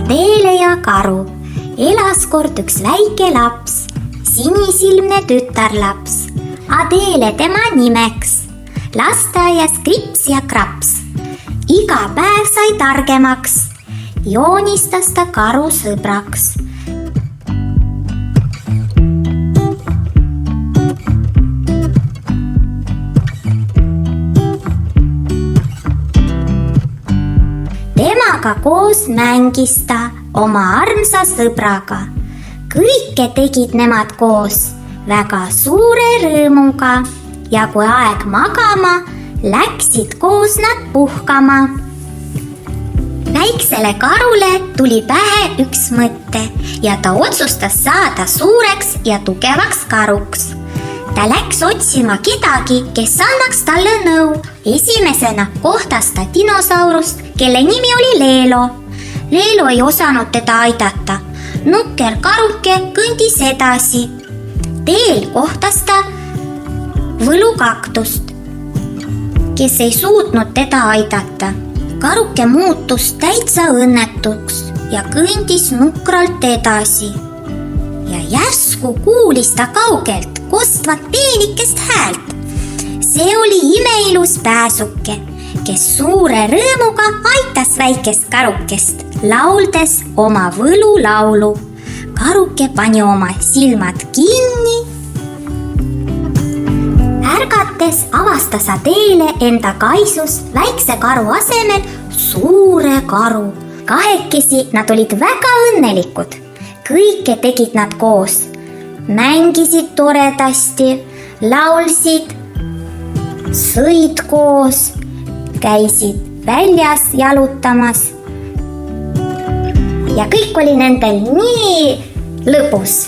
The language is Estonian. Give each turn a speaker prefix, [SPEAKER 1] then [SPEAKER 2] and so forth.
[SPEAKER 1] Adeele ja karu. Elas kord üks väike laps, sinisilmne tütarlaps. Adeele tema nimeks, lasteaias Krips ja Kraps. Iga päev sai targemaks, joonistas ta karu sõbraks. Temaga koos mängis ta oma armsa sõbraga. Kõike tegid nemad koos väga suure rõõmuga ja kui aeg magama, läksid koos nad puhkama. Väiksele karule tuli pähe üks mõte ja ta otsustas saada suureks ja tugevaks karuks. Ta läks otsima kedagi, kes annaks talle nõu. Esimesena kohtas ta dinosaurust, kelle nimi oli Leelo. Leelo ei osanud teda aidata. Nukker karuke kõndis edasi. Teel kohtas ta võlukaktust, kes ei suutnud teda aidata. Karuke muutus täitsa õnnetuks ja kõndis nukralt edasi. Ja järsku kuulis ta kaugelt kostvat peenikest häält. See oli imeilus pääsuke, kes suure rõõmuga aitas väikest karukest, lauldes oma võlulaulu. Karuke pani oma silmad kinni. Ärgates avastas Adeele enda kaisus väikse karu asemel suure karu. Kahekesi nad olid väga õnnelikud. Kõike tegid nad koos. Mängisid toredasti, laulsid, sõid koos, käisid väljas jalutamas. Ja kõik oli nendel nii lõbus.